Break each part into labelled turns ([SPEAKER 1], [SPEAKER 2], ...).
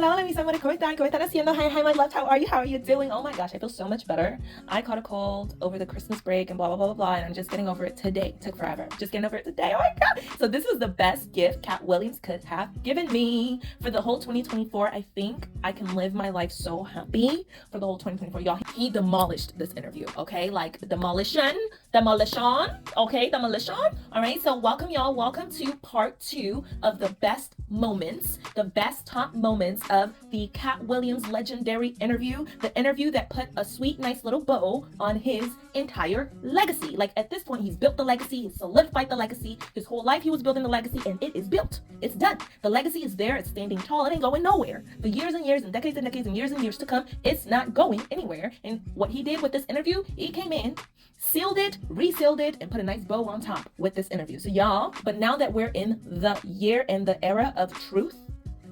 [SPEAKER 1] hola, mis amores, ¿cómo están? ¿Cómo están haciendo? Hi, my loves, how are you? How are you doing? Oh my gosh, I feel so much better. I caught a cold over the Christmas break and blah, blah, blah, blah, blah, and I'm just getting over it today. It took forever. Just getting over it today. Oh my God. So this was the best gift Katt Williams could have given me for the whole 2024. I think I can live my life so happy for the whole 2024. Y'all, he demolished this interview, okay? Like demolition, okay? Demolition. All right, so welcome y'all. Welcome to part 2 of the best moments, the best top moments of the Katt Williams legendary interview, the interview that put a sweet, nice little bow on his entire legacy. Like at this point, he's built the legacy, he's solidified the legacy. His whole life he was building the legacy, and it is built. It's done. The legacy is there. It's standing tall. It ain't going nowhere. For years and years and decades and decades and years to come, it's not going anywhere. And what he did with this interview, he came in, sealed it, resealed it, and put a nice bow on top with this interview. So y'all, but now that we're in the year and the era of truth,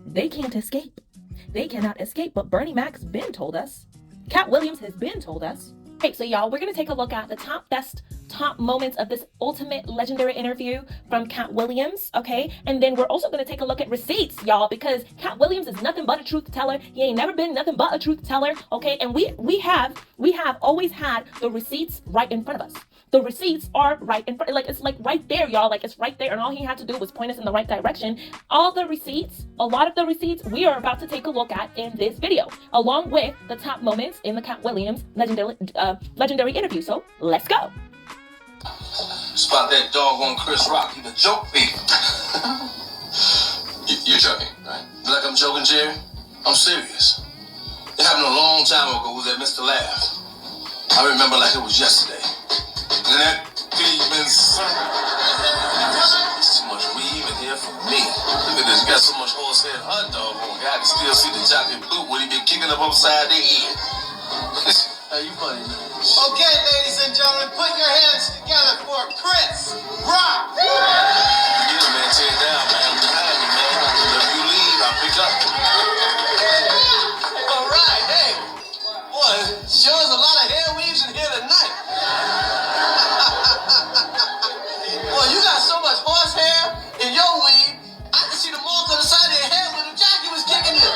[SPEAKER 1] they can't escape. They cannot escape. But Bernie Mac's been told us. Katt Williams has been told us. Hey, so y'all, we're going to take a look at the top moments of this ultimate legendary interview from Katt Williams, okay? And then we're also going to take a look at receipts, y'all, because Katt Williams is nothing but a truth teller. He ain't never been nothing but a truth teller, okay? And we have always had the receipts right in front of us. The receipts are right in front, like it's like right there, y'all, like it's right there, and all he had to do was point us in the right direction. All the receipts, a lot of the receipts, we are about to take a look at in this video, along with the top moments in the Katt Williams legendary interview. So let's go.
[SPEAKER 2] It's about that doggone Chris Rock. He the joke thief. You're joking, right? You like I'm joking, Jerry? I'm serious. It happened a long time ago with that Mr. Laugh. I remember like it was yesterday. And that thief been There's too much weave in here for me. Look at this. Got so much horsehead hot dog on. I can still see the jockey boot when he been kicking up upside their head. How you funny, man?
[SPEAKER 3] Okay, ladies and gentlemen, put your hands together for Chris Rock.
[SPEAKER 2] Get him, man. Tear it down, man. I'm behind you, man. If you leave, I'll pick up.
[SPEAKER 3] All right, hey. Boy, sure is a lot of hair weaves in here tonight. Boy, you got so much horsehair in your weave, I can see the mark on the side of your head where the jockey was kicking you.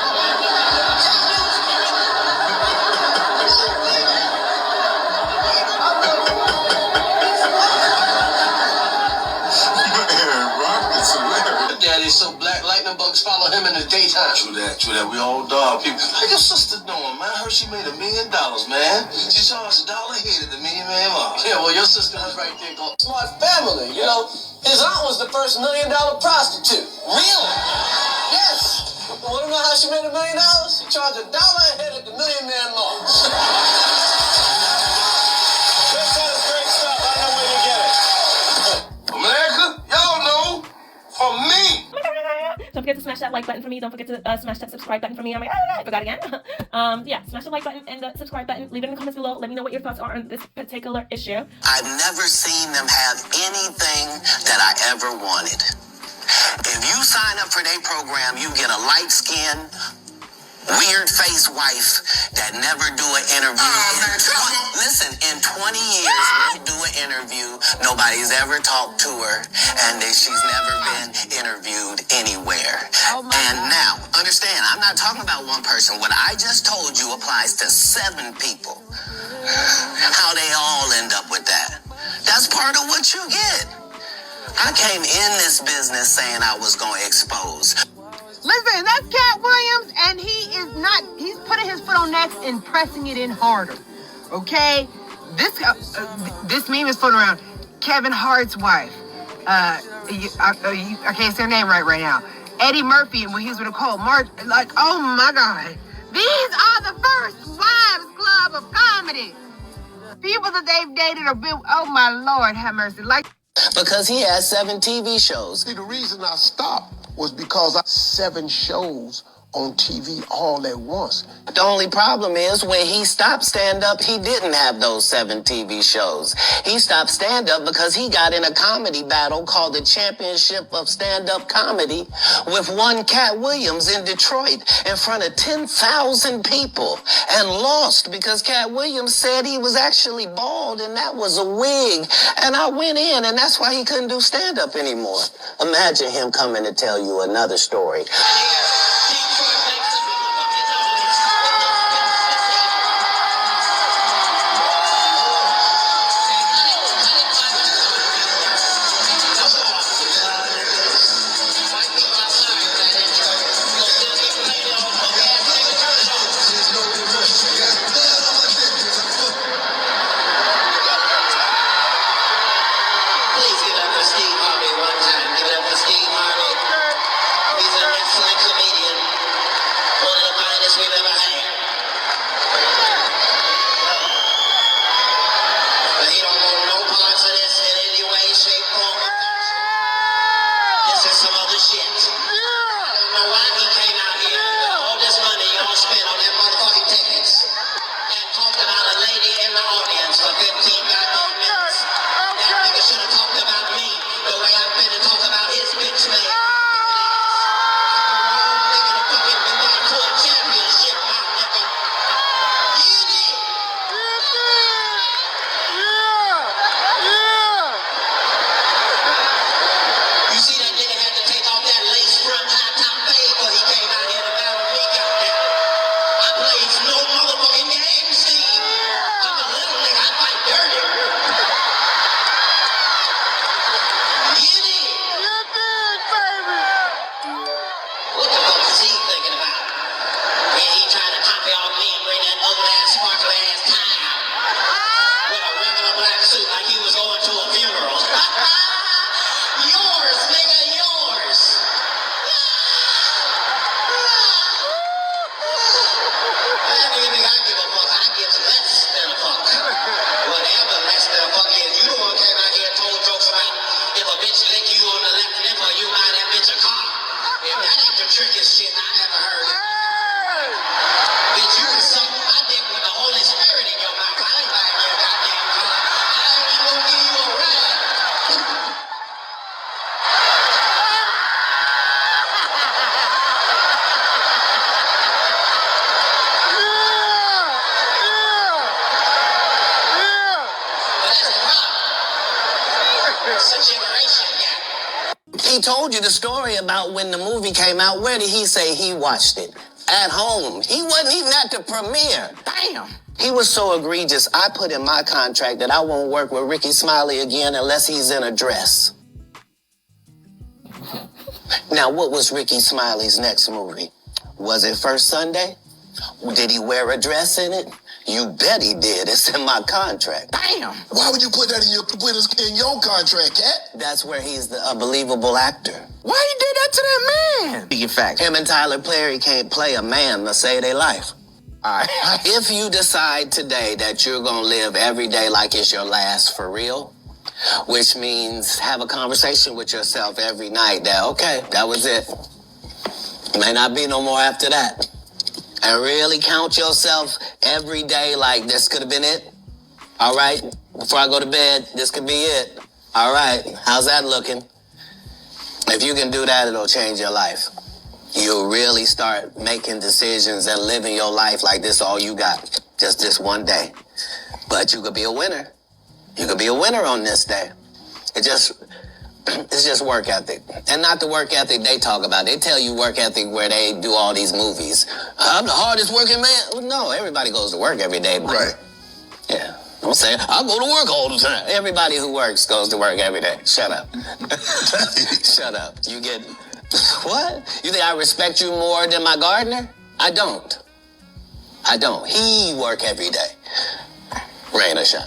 [SPEAKER 3] Daddy's so black, lightning bugs follow him in the daytime.
[SPEAKER 2] True that. We all dog people. How your sister doing, man? I heard she made $1 million, man. She charged $1 a head at the $1 Million Man Mark.
[SPEAKER 3] Yeah, well, your sister was right there going, smart family, you know. His aunt was the first $1 million prostitute.
[SPEAKER 2] Really?
[SPEAKER 3] Yes. Want to know how she made $1 million? She charged $1 a head at the $1 Million Man Mark. This is great stuff. I know where you get it.
[SPEAKER 2] America, y'all know, for me.
[SPEAKER 1] Don't forget to smash that like button for me. Don't forget to smash that subscribe button for me. I forgot again. Yeah, smash the like button and the subscribe button. Leave it in the comments below. Let me know what your thoughts are on this particular issue.
[SPEAKER 4] I've never seen them have anything that I ever wanted. If you sign up for their program, you get a light-skinned, weird-faced wife that never do an interview. Listen, in 20 years, we do an interview. Nobody's ever talked to her, and she's never been interviewed anywhere. And now, understand, I'm not talking about one person. What I just told you applies to 7 people. How they all end up with that. That's part of what you get. I came in this business saying I was going to expose.
[SPEAKER 5] Listen, that's Katt Williams, and he's putting his foot on next and pressing it in harder. Okay? This meme is floating around. Kevin Hart's wife. I can't say her name right now. Eddie Murphy, when he was with Nicole. Like, oh my God. These are the first wives club of comedy. People that they've dated or been, oh my Lord, have mercy. Like,
[SPEAKER 4] because he has 7 TV shows.
[SPEAKER 6] See, the reason I stopped was because I 7 shows on TV all at once.
[SPEAKER 4] The only problem is when he stopped stand-up, he didn't have those 7 TV shows. He stopped stand-up because he got in a comedy battle called the Championship of Stand-Up Comedy with one Katt Williams in Detroit in front of 10,000 people and lost because Katt Williams said he was actually bald and that was a wig. And I went in, and that's why he couldn't do stand-up anymore. Imagine him coming to tell you another story. he told you the story about when the movie came out. Where did he say he watched it? At home. He wasn't even at the premiere. Damn. He was so egregious, I put in my contract that I won't work with Ricky Smiley again unless he's in a dress. Now, what was Ricky Smiley's next movie? Was it First Sunday? Did he wear a dress in it? You bet he did. It's in my contract. Damn.
[SPEAKER 6] Why would you put that in your contract, Katt?
[SPEAKER 4] That's where he's the unbelievable actor.
[SPEAKER 3] Why you did that to that man? Speaking facts.
[SPEAKER 4] Him and Tyler Perry can't play a man to save their life.
[SPEAKER 3] All right.
[SPEAKER 4] If you decide today that you're going to live every day like it's your last for real, which means have a conversation with yourself every night that, okay, that was it. May not be no more after that. And really count yourself every day like this could have been it. All right, before I go to bed, this could be it. All right, how's that looking? If you can do that, it'll change your life. You'll really start making decisions and living your life like this all you got. Just this one day. But you could be a winner. You could be a winner on this day. It's just work ethic. And not the work ethic they talk about. They tell you work ethic where they do all these movies. I'm the hardest working man. Well, no, everybody goes to work every day.
[SPEAKER 6] Right.
[SPEAKER 4] Yeah. I'm saying, I go to work all the time. Everybody who works goes to work every day. Shut up. Shut up. You get... What? You think I respect you more than my gardener? I don't. He work every day. Rain or shine.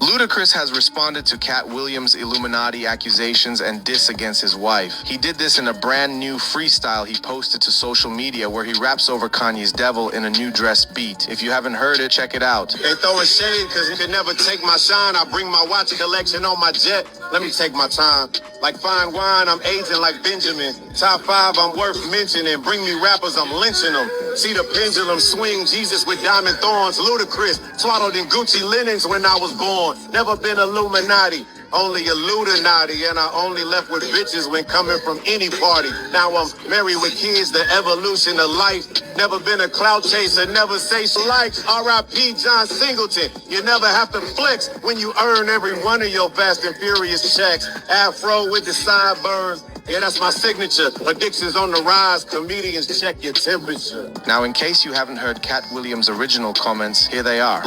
[SPEAKER 7] Ludacris has responded to Katt Williams' Illuminati accusations and diss against his wife. He did this in a brand new freestyle he posted to social media where he raps over Kanye's Devil in a new dress beat. If you haven't heard it, check it out.
[SPEAKER 8] They throwing shade because you could never take my shine. I bring my watch collection on my jet. Let me take my time. Like fine wine, I'm aging like Benjamin. Top 5, I'm worth mentioning. Bring me rappers, I'm lynching them. See the pendulum swing, Jesus with diamond thorns. Ludacris, swaddled in Gucci linens when I was born. Never been Illuminati, only Illuminati. And I only left with bitches when coming from any party. Now I'm married with kids, the evolution of life. Never been a clout chaser, never say like R.I.P. John Singleton. You never have to flex when you earn every one of your Fast and Furious checks. Afro with the sideburns. Yeah, that's my signature. Addictions on the rise. Comedians, check your temperature.
[SPEAKER 7] Now, in case you haven't heard Katt Williams' original comments, here they are.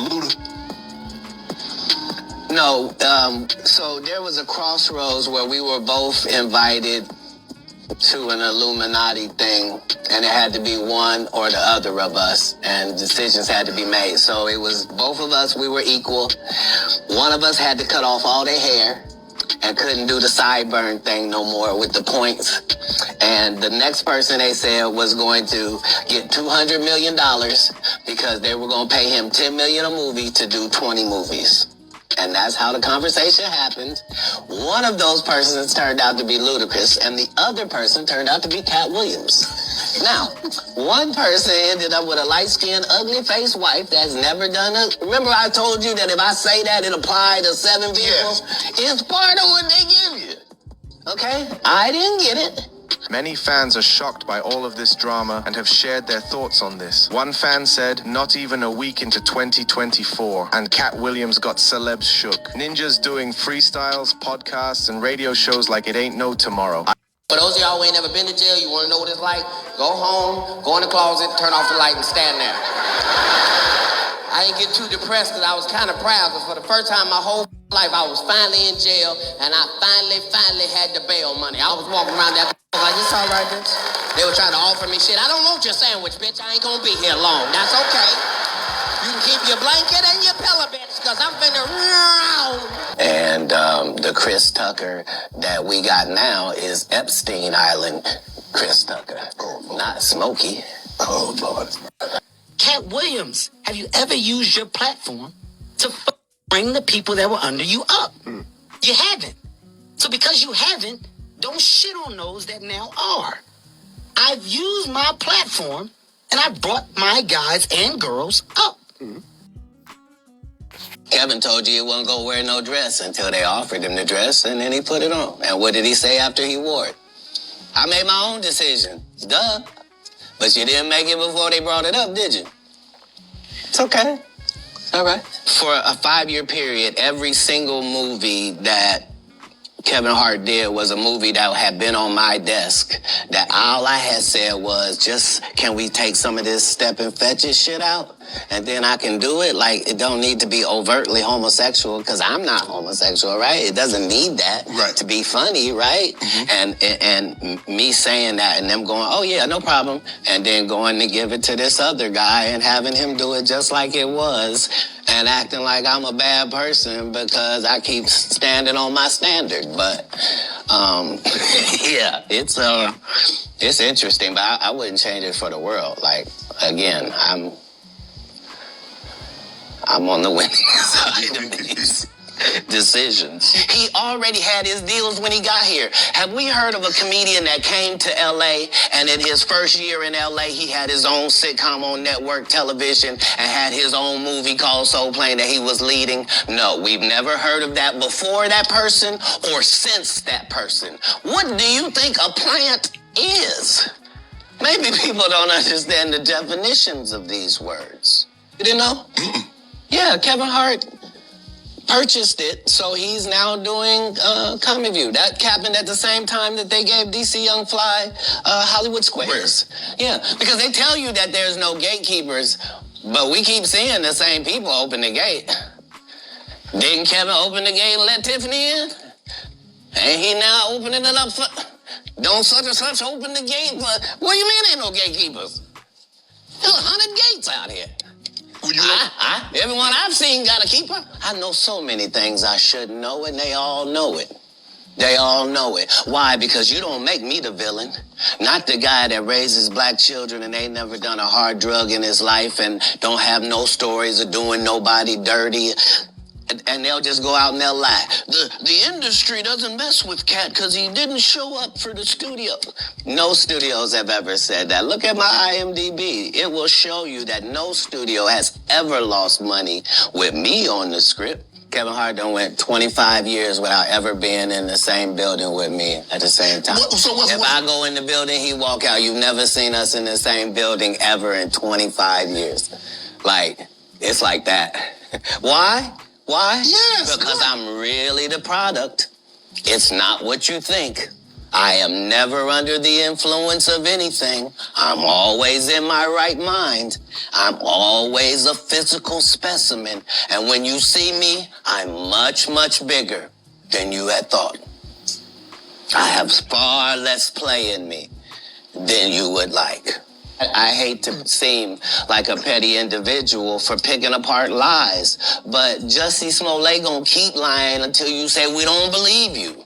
[SPEAKER 4] No, so there was a crossroads where we were both invited to an Illuminati thing, and it had to be one or the other of us, and decisions had to be made. So it was both of us, we were equal. One of us had to cut off all their hair and couldn't do the sideburn thing no more with the points. And the next person they said was going to get $200 million because they were going to pay him $10 million a movie to do 20 movies. And that's how the conversation happened. One of those persons turned out to be Ludacris, and the other person turned out to be Katt Williams. Now, one person ended up with a light-skinned, ugly-faced wife that's never done a... Remember I told you that if I say that, it applied to 7 people? Yes. It's part of what they give you. Okay? I didn't get it.
[SPEAKER 7] Many fans are shocked by all of this drama and have shared their thoughts on this. One fan said, not even a week into 2024, and Katt Williams got celebs shook. Ninjas doing freestyles, podcasts, and radio shows like it ain't no tomorrow.
[SPEAKER 4] For those of y'all who ain't never been to jail, you want to know what it's like? Go home, go in the closet, turn off the light, and stand there. I didn't get too depressed because I was kind of proud, because for the first time in my whole life, I was finally in jail, and I finally had the bail money. I was walking around there like, it's all right, bitch. They were trying to offer me shit. I don't want your sandwich, bitch. I ain't gonna be here long. That's okay. You can keep your blanket and your pillow, bitch, because I'm finna... And the Chris Tucker that we got now is Epstein Island Chris Tucker. Not Smokey. Oh, Lord.
[SPEAKER 9] Katt Williams, have you ever used your platform to bring the people that were under you up? You haven't. So because you haven't, don't shit on those that now are. I've used my platform, and I brought my guys and girls up.
[SPEAKER 4] Kevin told you he wasn't going to wear no dress until they offered him the dress, and then he put it on. And what did he say after he wore it? I made my own decision. Duh. But you didn't make it before they brought it up, did you? It's okay. All right. For a 5-year period, every single movie that Kevin Hart did was a movie that had been on my desk, that all I had said was, just, can we take some of this step and fetch it shit out? And then I can do it. Like, it don't need to be overtly homosexual, because I'm not homosexual, right? It doesn't need that to be funny, right? And me saying that and them going, oh yeah, no problem. And then going to give it to this other guy and having him do it just like it was and acting like I'm a bad person because I keep standing on my standard. But, yeah, it's interesting, but I wouldn't change it for the world. Like, again, I'm on the winning side of these decisions. He already had his deals when he got here. Have we heard of a comedian that came to LA and in his first year in LA, he had his own sitcom on network television and had his own movie called Soul Plane that he was leading? No, we've never heard of that before that person or since that person. What do you think a plant is? Maybe people don't understand the definitions of these words. You didn't know? Yeah, Kevin Hart purchased it, so he's now doing Comic View. That happened at the same time that they gave DC Young Fly Hollywood Squares. Yeah, because they tell you that there's no gatekeepers, but we keep seeing the same people open the gate. Didn't Kevin open the gate and let Tiffany in? Ain't he now opening it up for... Don't such and such open the gate for... What do you mean ain't no gatekeepers? There's 100 gates out here. Everyone I've seen got a keeper. I know so many things I shouldn't know, and they all know it. They all know it. Why? Because you don't make me the villain. Not the guy that raises black children and ain't never done a hard drug in his life and don't have no stories of doing nobody dirty. And they'll just go out and they'll lie. The industry doesn't mess with Katt because he didn't show up for the studio. No studios have ever said that. Look at my IMDb. It will show you that no studio has ever lost money with me on the script. Kevin Hart done went 25 years without ever being in the same building with me at the same time. If I go in the building, he walk out. You've never seen us in the same building ever in 25 years. Like, it's like that. Why? Why? Yes. Because I'm really the product. It's not what you think. I am never under the influence of anything. I'm always in my right mind. I'm always a physical specimen. And when you see me, I'm much, much bigger than you had thought. I have far less play in me than you would like. I hate to seem like a petty individual for picking apart lies, but Jussie Smollett gonna keep lying until you say we don't believe you.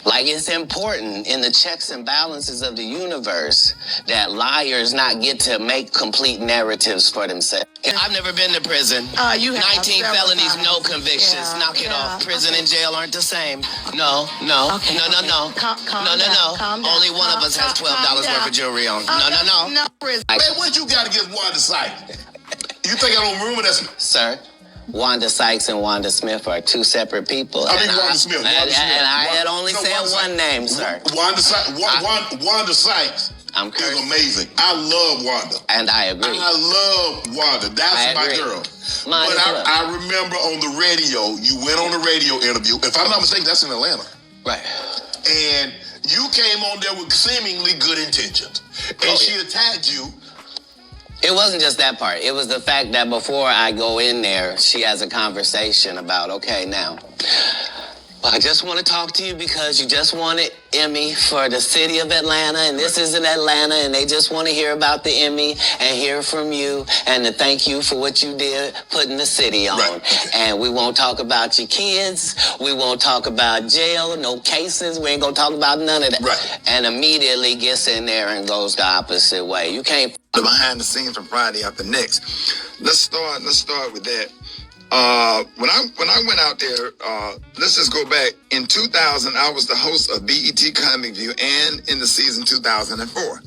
[SPEAKER 4] Like, it's important in the checks and balances of the universe that liars not get to make complete narratives for themselves. I've never been to prison.
[SPEAKER 5] You have
[SPEAKER 4] 19 felonies, no convictions.
[SPEAKER 5] Yeah,
[SPEAKER 4] Knock it off. Prison
[SPEAKER 5] okay.
[SPEAKER 4] and jail aren't the same. No.
[SPEAKER 5] Okay,
[SPEAKER 4] No.
[SPEAKER 5] Calm down.
[SPEAKER 4] Only one of us has $12 worth of jewelry on. No.
[SPEAKER 5] No prison.
[SPEAKER 2] Man, what you got against Wanda Sykes? You think I don't remember that?
[SPEAKER 4] Sir, Wanda Sykes and Wanda Smith are two separate people.
[SPEAKER 2] I mean, Wanda Smith.
[SPEAKER 4] And I had only said one name, sir.
[SPEAKER 2] Wanda Sykes
[SPEAKER 4] I'm
[SPEAKER 2] is amazing. I love Wanda.
[SPEAKER 4] And I agree.
[SPEAKER 2] I love Wanda. That's my girl. But I remember on the radio, you went on the radio interview. If I'm not mistaken, that's in Atlanta.
[SPEAKER 4] Right.
[SPEAKER 2] And you came on there with seemingly good intentions. And she attacked you.
[SPEAKER 4] It wasn't just that part. It was the fact that before I go in there, she has a conversation about, okay, now, I just want to talk to you because you just won an Emmy for the city of Atlanta, and this is in Atlanta, and they just want to hear about the Emmy and hear from you and to thank you for what you did putting the city on. Right. And we won't talk about your kids. We won't talk about jail, no cases. We ain't going to talk about none of that.
[SPEAKER 2] Right.
[SPEAKER 4] And immediately gets in there and goes the opposite way. You can't...
[SPEAKER 10] The behind the scenes from Friday After Next. Let's start with that. When I went out there, let's just go back. In 2000, I was the host of BET Comic View and in the season 2004.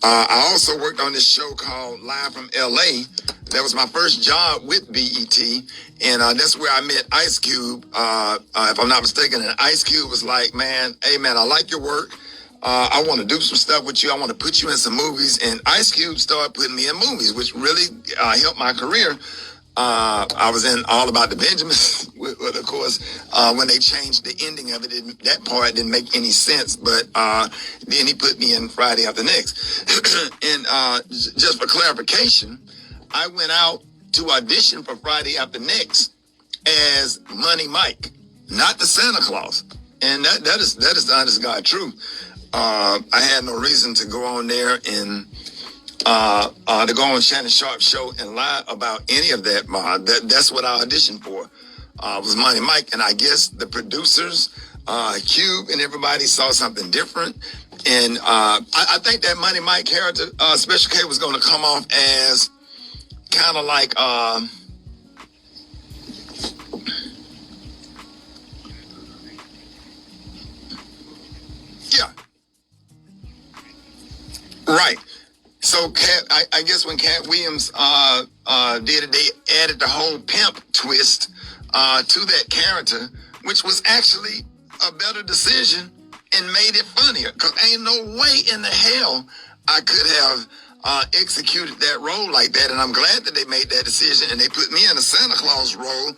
[SPEAKER 10] I also worked on this show called Live from LA. That was my first job with BET. And that's where I met Ice Cube, if I'm not mistaken. And Ice Cube was like, hey man, I like your work. I want to do some stuff with you. I want to put you in some movies. And Ice Cube started putting me in movies, which really helped my career. I was in All About the Benjamins, of course, when they changed the ending of it, that part didn't make any sense. But then he put me in Friday After Next. And just for clarification, I went out to audition for Friday After Next as Money Mike, not the Santa Claus. And that is the honest God truth. I had no reason to go on there and to go on Shannon Sharp's show and lie about any of that. That's what I auditioned for, was Money Mike. And I guess the producers, Cube and everybody saw something different. And I think that Money Mike character, Special K, was going to come off as kind of like... yeah. Right. So Katt, I guess when Katt Williams did it, they added the whole pimp twist to that character, which was actually a better decision and made it funnier. Because ain't no way in the hell I could have executed that role like that. And I'm glad that they made that decision and they put me in a Santa Claus role,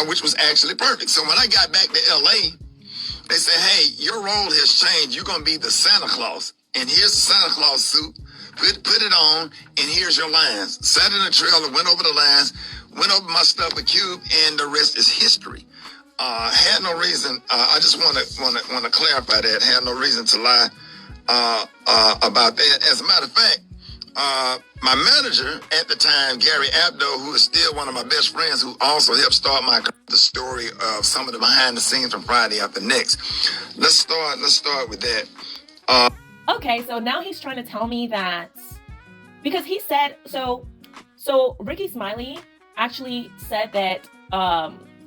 [SPEAKER 10] which was actually perfect. So when I got back to LA, they said, hey, your role has changed. You're going to be the Santa Claus. And here's the Santa Claus suit. Put it on, and here's your lines. Sat in the trailer, went over the lines, went over my stuff with Cube, and the rest is history. Had no reason. I just want to clarify that. Had no reason to lie about that. As a matter of fact, my manager at the time, Gary Abdo, who is still one of my best friends, who also helped start the story of some of the behind the scenes from Friday After Next. Let's start with that.
[SPEAKER 1] Okay, so now he's trying to tell me that, because he said, so Ricky Smiley actually said that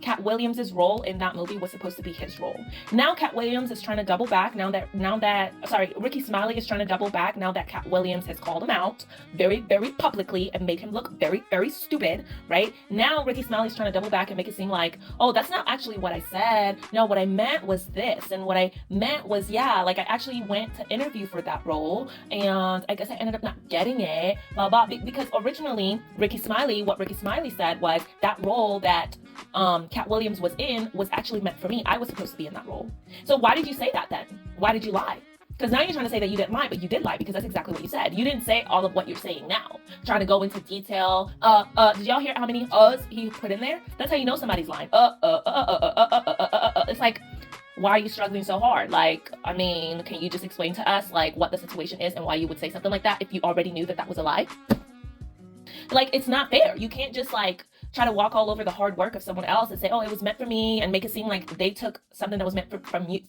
[SPEAKER 1] Katt Williams' role in that movie was supposed to be his role. Now Katt Williams is trying to double back Ricky Smiley is trying to double back now that Katt Williams has called him out very, very publicly and made him look very, very stupid, right? Now Ricky Smiley's trying to double back and make it seem like, oh, that's not actually what I said. No, what I meant was this. And what I meant was, yeah, like I actually went to interview for that role and I guess I ended up not getting it, blah, blah, because originally what Ricky Smiley said was that role that Katt Williams was in was actually meant for me. I was supposed to be in that role. So why did you say that then? Why did you lie? Because now you're trying to say that you didn't lie, but you did lie because that's exactly what you said. You didn't say all of what you're saying now. Trying to go into detail. Did y'all hear how many he put in there? That's how you know somebody's lying. It's like, why are you struggling so hard? Like, I mean, can you just explain to us like what the situation is and why you would say something like that if you already knew that that was a lie? Like, it's not fair. You can't just like try to walk all over the hard work of someone else and say, oh, it was meant for me, and make it seem like they took something that was meant from you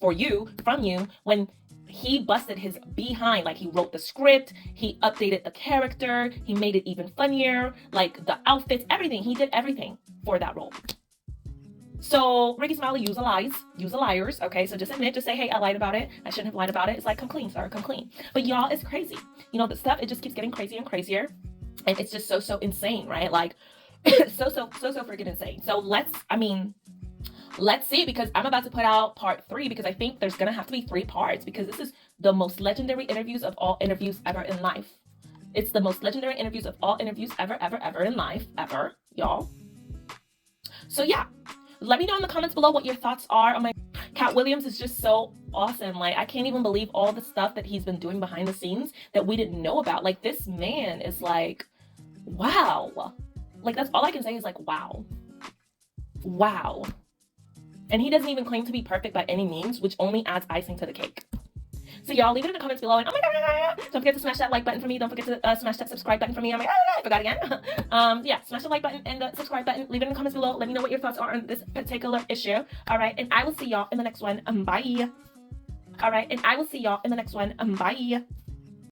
[SPEAKER 1] when he busted his behind. Like, he wrote the script, he updated the character, he made it even funnier, like the outfits, everything. He did everything for that role. So Ricky Smiley, use the liars, okay? So just admit, just say, hey, I lied about it. I shouldn't have lied about it. It's like, come clean, sir, come clean. But y'all, it's crazy. You know, the stuff, it just keeps getting crazier and crazier. And it's just so insane, right? Like, so freaking insane. So let's see, because I'm about to put out part 3, because I think there's gonna have to be 3 parts, because this is the most legendary interviews of all interviews ever in life. It's the most legendary interviews of all interviews ever in life, ever, y'all. So yeah, let me know in the comments below what your thoughts are on my... Katt Williams is just so awesome. Like, I can't even believe all the stuff that he's been doing behind the scenes that we didn't know about. Like, this man is like, wow. Like, that's all I can say is like, wow. Wow. And he doesn't even claim to be perfect by any means, which only adds icing to the cake. So y'all, leave it in the comments below. And oh my god, don't forget to smash that like button for me. Don't forget to smash that subscribe button for me. I forgot again. Yeah, smash the like button and the subscribe button. Leave it in the comments below. Let me know what your thoughts are on this particular issue. All right, and I will see y'all in the next one. Bye. All right, and I will see y'all in the next one. Bye.